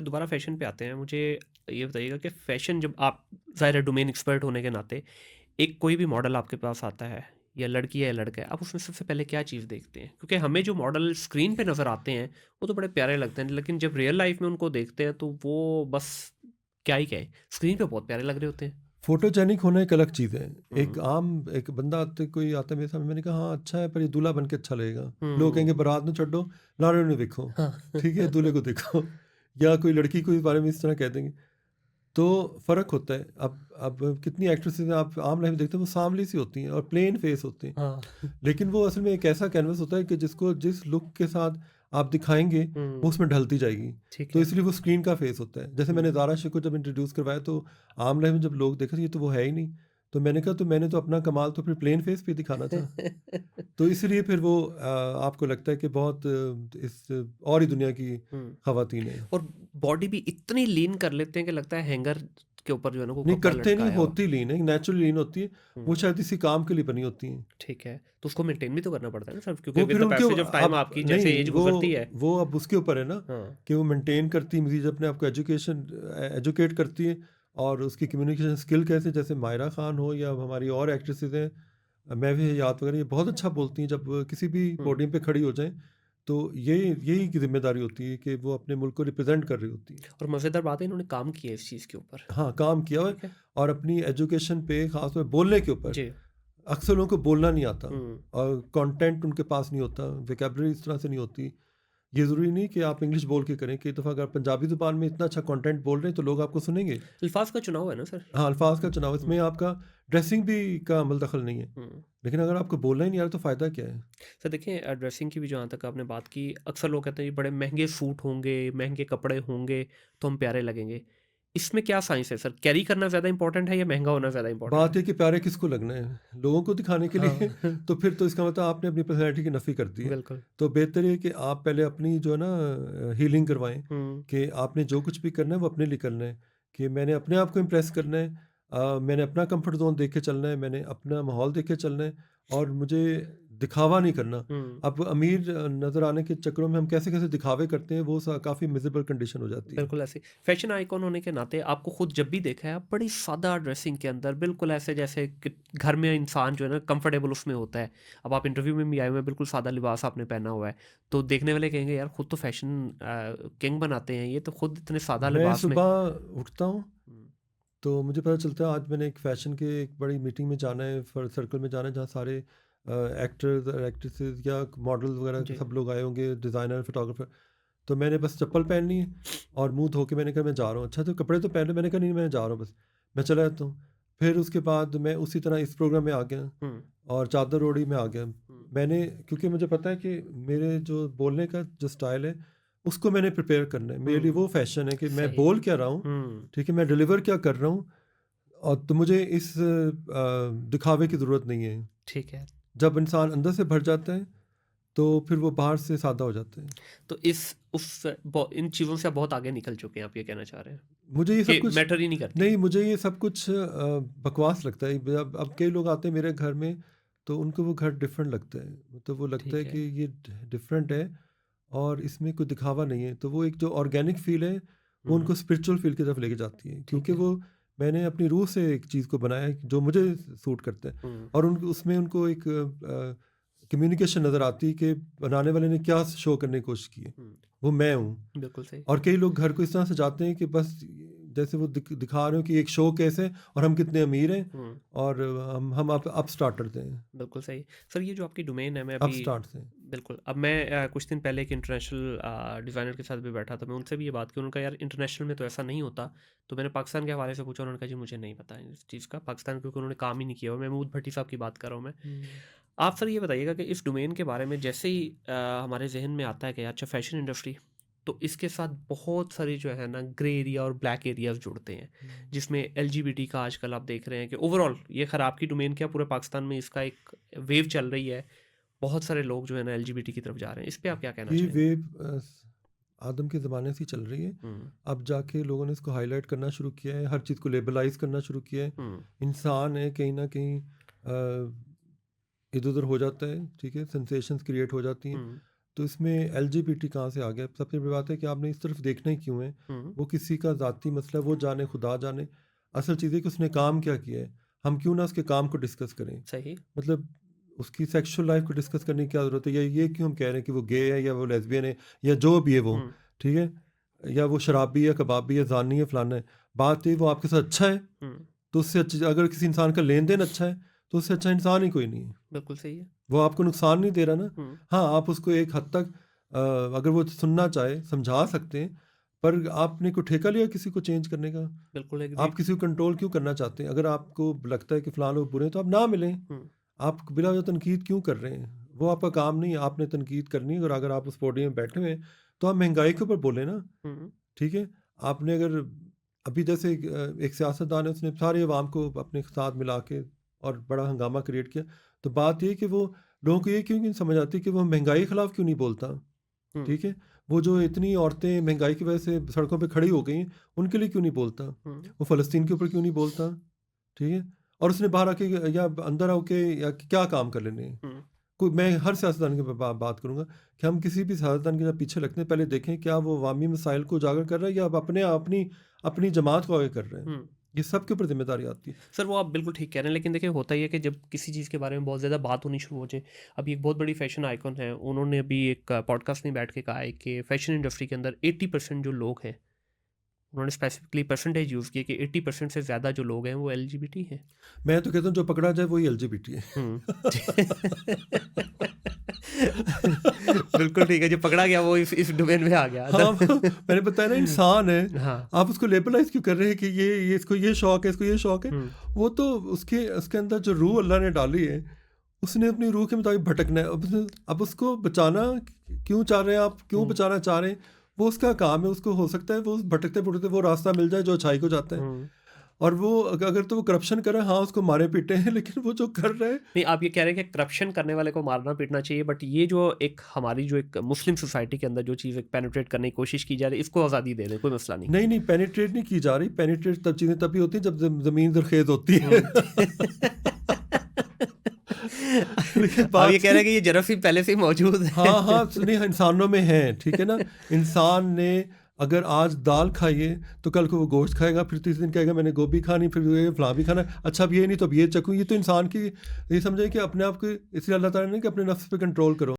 दोबारा फैशन पे आते हैं। मुझे ये बताइएगा कि फैशन जब आप ज़ाहिर है डोमेन एक्सपर्ट होने के नाते एक कोई भी मॉडल आपके पास आता है या लड़की है या लड़का है, आप उसमें सबसे पहले क्या चीज़ देखते हैं? क्योंकि हमें जो मॉडल स्क्रीन पे नज़र आते हैं वो तो बड़े प्यारे लगते हैं, लेकिन जब रियल लाइफ में उनको देखते हैं तो वो बस क्या ही कहें, स्क्रीन पे बहुत प्यारे लग रहे होते हैं। फोटोजेनिक होना एक अलग चीज़ है। एक हम्म। आम एक बंदा आते कोई आता है मेरे सामने, मैंने कहा हाँ अच्छा है पर ये दूल्हा बन के अच्छा लगेगा। लोग कहेंगे हम्म। बारात में चढ़ो, लाड़े ने देखो, हाँ। ठीक है दूल्हे को देखो। या कोई लड़की को इस बारे में इस तरह कह देंगे। तो फ़र्क होता है। अब कितनी एक्ट्रेसेस हैं आप आम लाइफ में देखते हैं, वो सांवली सी होती हैं और प्लेन फेस होते हैं, हाँ। लेकिन वो असल में एक ऐसा कैनवस होता है कि जिसको जिस लुक के साथ आप दिखाएंगे वो हम्म। उसमें ढलती जाएगी। ठीक तो है। इसलिए वो स्क्रीन का फेस होता है। जैसे मैंने हम्म। ज़ारा शेख को जब इंट्रोड्यूस करवाया तो आम लाइफ में जब लोग देखे ये तो वो है ही नहीं। तो मैंने कहा तो मैंने तो अपना कमाल तो फिर प्लेन फेस पे दिखाना था। तो इसलिए फिर वो आपको लगता है कि बहुत इस और ही दुनिया की हम्म। खवातीन है। और बॉडी भी इतनी लीन कर लेते हैं कि लगता है हैंगर के ऊपर जो है ना वो नहीं कपड़ा करते नहीं, लटकाया हो। होती लीन है, नेचुरली लीन होती है। वो हम्म। शायद इसी काम के लिए बनी होती हैं। ठीक है, तो उसको मेंटेन भी तो करना पड़ता है ना सर, क्योंकि वो विद फिर द उनके पैसेज ऑफ टाइम अब आपकी जैसे नहीं एज गुजरती है। वो अब उसके ऊपर है ना हाँ। कि वो मेंटेन करती मजीज अपने आप को एजुकेट करती है। और उसकी कम्युनिकेशन स्किल कैसे, जैसे मायरा खान हो या हमारी और एक्ट्रेसेस हैं, मैं भी याद वगैरह, ये बहुत अच्छा बोलती हैं। जब किसी भी हम्म। पोडियम पे खड़ी हो जाएं तो ये यही की जिम्मेदारी होती है कि वो अपने मुल्क को रिप्रेजेंट कर रही होती है। और मज़ेदार बात है इन्होंने काम किया है इस चीज़ के ऊपर। हाँ काम किया हुआ है। ठीक है। और अपनी एजुकेशन पे खासतौर पर बोलने के ऊपर, जी। अक्सर लोगों को बोलना नहीं आता हम्म। और कंटेंट उनके पास नहीं होता, वोकैबुलरी इस तरह से नहीं होती। ये ज़रूरी नहीं कि आप इंग्लिश बोल के करें। कई दफ़ा अगर पंजाबी ज़ुबान में इतना अच्छा कंटेंट बोल रहे हैं तो लोग आपको सुनेंगे। अल्फाज का चुनाव है ना सर। हाँ, अल्फाज का चुनाव, इसमें हम्म। आपका ड्रेसिंग भी का अमल दखल नहीं है। हम्म। लेकिन अगर आपको बोलना ही नहीं आ रहा तो फ़ायदा क्या है? सर देखिए, ड्रेसिंग की भी जहाँ तक आपने बात की, अक्सर लोग कहते हैं ये बड़े महंगे सूट होंगे, महंगे कपड़े होंगे तो हम प्यारे लगेंगे। इसमें क्या साइंस है सर? कैरी करना ज़्यादा इंपॉर्टेंट है या महंगा होना ज़्यादा इंपॉर्टेंट बात है? है कि प्यारे किसको लगना है? लोगों को दिखाने के लिए। हाँ। तो फिर तो इसका मतलब आपने अपनी पर्सनैलिटी की नफ़ी कर दी है। बिल्कुल। तो बेहतर है कि आप पहले अपनी जो है ना हीलिंग करवाएँ हम्म। कि आपने जो कुछ भी करना है वो अपने लिए करना है। कि मैंने अपने आप को इम्प्रेस करना है, मैंने अपना कंफर्ट ज़ोन देख के चलना है, मैंने अपना माहौल देख के चलना है और मुझे दिखावा नहीं करना। हम्म। अब अमीर नज़र आने के चक्करों में हम कैसे-कैसे दिखावे करते हैं, वो काफ़ी मिज़रेबल कंडीशन हो जाती है। बिल्कुल ऐसे फैशन आइकॉन होने के नाते आपको खुद जब भी देखा है आप बड़ी सादा ड्रेसिंग के अंदर बिल्कुल ऐसे जैसे कि घर में इंसान जो है ना कंफर्टेबल उसमें होता है। अब आप इंटरव्यू में भी आए हुए हैं, बिल्कुल सादा लिबास आपने पहना हुआ है, तो देखने वाले कहेंगे यार खुद तो फैशन किंग बनाते हैं, ये तो खुद इतने सादा मैं लिबास में। सुबह उठता हूँ हम्म। तो मुझे पता चलता है आज मैंने एक फ़ैशन के एक बड़ी मीटिंग में जाना है, सर्कल में जाना है जहाँ सारे एक्टर्स और एक्ट्रेसेस या मॉडल्स वगैरह के जी। सब लोग आए होंगे, डिज़ाइनर फोटोग्राफर। तो मैंने बस चप्पल पहननी है और मुंह धो के मैंने कहा मैं जा रहा हूँ। अच्छा तो कपड़े तो पहने, मैंने कहा नहीं मैं जा रहा हूँ बस, मैं चला जाता हूँ। फिर उसके बाद मैं उसी तरह इस प्रोग्राम में आ गया हम्म। और चादर ओढ़ी में आ गया। हम्म। मैंने क्योंकि मुझे पता है कि मेरे जो बोलने का जो स्टाइल है उसको मैंने प्रिपेयर करना है। मेरे लिए हम्म। वो फैशन है कि मैं सही। बोल क्या रहा हूँ, हम्म। ठीक है, मैं डिलीवर क्या कर रहा हूँ। और तो मुझे इस दिखावे की ज़रूरत नहीं है। ठीक है। जब इंसान अंदर से भर जाता है तो फिर वो बाहर से सादा हो जाता है। तो इन चीज़ों से आप बहुत आगे निकल चुके हैं, आप ये कहना चाह रहे हैं मुझे ये सब कि कुछ मैटर ही नहीं करती। नहीं, मुझे ये सब कुछ बकवास लगता है। अब कई लोग आते हैं मेरे घर में तो उनको वो घर डिफरेंट लगता है। तो वो लगता ठीक है कि है। ये डिफरेंट है और इसमें कोई दिखावा नहीं है। तो वो एक जो ऑर्गेनिक फ़ील है वो उनको स्पिरिचुअल फ़ील की तरफ लेके जाती है, ठीक क्योंकि है। वो मैंने अपनी रूह से एक चीज़ को बनाया है जो मुझे सूट करता है। हम्म। और उसमें उनको एक कम्युनिकेशन नज़र आती है कि बनाने वाले ने क्या शो करने की कोशिश की है। हम्म। वो मैं हूँ। बिल्कुल सही। और कई लोग घर को इस तरह से जाते हैं कि बस जैसे वो दिखा रहे हो कि एक शो कैसे है और हम कितने अमीर हैं हम्म। और हम अप स्टार्टर्स हैं, बिल्कुल सही। सर ये जो आपकी डोमेन है, मैं अप अभी स्टार्ट्स हैं। बिल्कुल, अब मैं कुछ दिन पहले एक इंटरनेशनल डिज़ाइनर के साथ भी बैठा था, मैं उनसे भी ये बात की, उन्होंने कहा यार इंटरनेशनल में तो ऐसा नहीं होता। तो मैंने पाकिस्तान के हवाले से पूछा, उन्होंने कहा जी मुझे नहीं पता है इस चीज़ का, पाकिस्तान क्योंकि उन्होंने काम ही नहीं किया हुआ। महमूद भट्टी साहब की बात कर रहा हूँ मैं। हम्म। आप सर ये बताइएगा कि इस डोमेन के बारे में जैसे ही हमारे जहन में आता है कि अच्छा फैशन इंडस्ट्री, तो इसके साथ बहुत सारी जो है ना ग्रे एरिया और ब्लैक एरियाज जुड़ते हैं, जिसमें एलजीबीटी का आजकल आप देख रहे हैं कि ओवरऑल ये खराब की डोमेन क्या पूरे पाकिस्तान में इसका एक वेव चल रही है। बहुत सारे लोग जो है ना एलजीबीटी की तरफ जा रहे हैं, इस पे आप क्या कहना ये चाहेंगे? वेव आदम के ज़माने से ही चल रही है। हुँ। अब जाके लोगों ने इसको हाईलाइट करना शुरू किया है, हर चीज़ को लेबलाइज करना शुरू किया है। हुँ। इंसान है कहीं ना कहीं इधर उधर हो जाता है, ठीक है, सेंसेशंस क्रिएट हो जाती हैं। हुँ। तो इसमें एलजीबीटी कहाँ से आ गया? सबसे बड़ी बात है कि आपने इस तरफ देखना ही क्यों है? हुँ, वो किसी का ज़ाती मसला है, वो जाने, खुदा जाने। असल चीज़ है कि उसने काम क्या किया है। हम क्यों ना उसके काम को डिस्कस करें? सही। मतलब उसकी सेक्सुअल लाइफ को डिस्कस करने की क्या ज़रूरत है? या ये क्यों हम कह रहे हैं कि वो गे है या वो लेस्बियन है या जो भी है वो, हुँ, ठीक है? या वो शराबी है, कबाबी है, ज़ानी है, फलाना है। बात ये वो आपके साथ अच्छा है, हुँ, तो उससे अच्छी अगर किसी इंसान का लेन-देन अच्छा है, तो उससे अच्छा इंसान ही कोई नहीं है। बिल्कुल सही है। वो आपको नुकसान नहीं दे रहा ना। हुँ, हाँ, आप उसको एक हद तक अगर वो सुनना चाहे, समझा सकते हैं, पर आपने कोई ठेका लिया किसी को चेंज करने का? बिल्कुल आप एग्रीड। किसी को कंट्रोल क्यों करना चाहते हैं? अगर आपको लगता है कि फ़लाँ लोग बुरे हैं, तो आप ना मिलें। हुँ, आप बिला वजह तनकीद क्यों कर रहे हैं? वो आपका काम नहीं है, आपने तनकीद करनी है और अगर आप उस पोडियम में बैठे हुए हैं, तो आप महँगाई के ऊपर बोलें ना, हुँ, ठीक है? आपने अगर अभी जैसे एक सियासतदान है, उसने सारी अवाम को अपने साथ मिला के और बड़ा हंगामा क्रिएट किया। तो बात ये है कि वो लोगों को ये क्यों नहीं समझ आती कि वो महँगाई के खिलाफ क्यों नहीं बोलता, हुँ, ठीक है? वो जो इतनी औरतें महँगाई की वजह से सड़कों पे खड़ी हो गई हैं, उनके लिए क्यों नहीं बोलता? हुँ, वो फ़लस्तीन के ऊपर क्यों नहीं बोलता, ठीक है? और उसने बाहर आके या अंदर आके या क्या काम कर लेने हैं? हुँ। कोई मैं हर सियासतदान की बात करूँगा कि हम किसी भी सियासतदान के जब पीछे लगते हैं, पहले देखें क्या वो अवामी मसाइल को उजागर कर रहा है या अब अपनी अपनी जमात को आगे कर रहे हैं। हुँ। ये सबके ऊपर ज़िम्मेदारी आती है। सर वो आप बिल्कुल ठीक कह रहे हैं, लेकिन देखिए होता ये है कि जब किसी चीज़ के बारे में बहुत ज़्यादा बात होनी शुरू हो जाए, अभी एक बहुत बड़ी फ़ैशन आइकॉन है, उन्होंने अभी एक पॉडकास्ट में बैठ के कहा है कि फ़ैशन इंडस्ट्री के अंदर 80% जो लोग हैं, उन्होंने स्पेसिफिकली परसेंटेज यूज़ की कि 80% से ज़्यादा जो लोग हैं वो एलजीबीटी हैं। मैं तो कहता हूँ जो पकड़ा जाए वही एलजीबीटी है। हुँ। बिल्कुल ठीक है, जो पकड़ा गया वो इस डोमेन में आ गया। हाँ, मैंने बताया ना इंसान है, हाँ। आप उसको लेबलाइज़ क्यों कर रहे हैं कि ये इसको ये शौक है, इसको ये शौक है। हुँ, वो तो उसके उसके अंदर जो रूह अल्लाह ने डाली है, उसने अपनी रूह के मुताबिक भटकना है। अब उसको बचाना क्यों चाह रहे हैं आप? क्यों हुँ, बचाना चाह रहे हैं? वो उसका काम है, उसको हो सकता है वो भटकते-भुटकते वो रास्ता मिल जाए जो अच्छाई को जाता है। हुँ। और वो अगर तो वो करप्शन कर रहा है, हाँ, उसको मारे-पीटे हैं, लेकिन वो जो कर रहा है नहीं, आप ये कह रहे हैं कि करप्शन करने वाले को मारना-पीटना चाहिए, बट ये जो एक हमारी जो एक मुस्लिम सोसाइटी के अंदर जो चीज़ एक पेनिट्रेट करने की कोशिश की जा रही है, इसको आज़ादी दे दें, कोई मसला नहीं। नहीं, नहीं पेनिट्रेट नहीं की जा रही। पेनिट्रेट तब चीज़ें तभी होती हैं जब ज़मीन ज़रख़ेज़ होती है। हुँ। लेकिन आप ये बात कह रहे ये हैं कि ये जरासीम पहले से ही मौजूद है। हाँ, हाँ, सुनिए इंसानों में है, ठीक है ना? इंसान ने अगर आज दाल खाई है, तो कल को वो गोश्त खाएगा, फिर तीसरे दिन कहेगा मैंने गोभी खानी, फिर ये फलां भी खाना है। अच्छा अब ये नहीं तो अब ये चखूँ, ये तो इंसान की ये समझे कि अपने आप को इसलिए अल्लाह ताला ने कि अपने नफ्स पे कंट्रोल करो।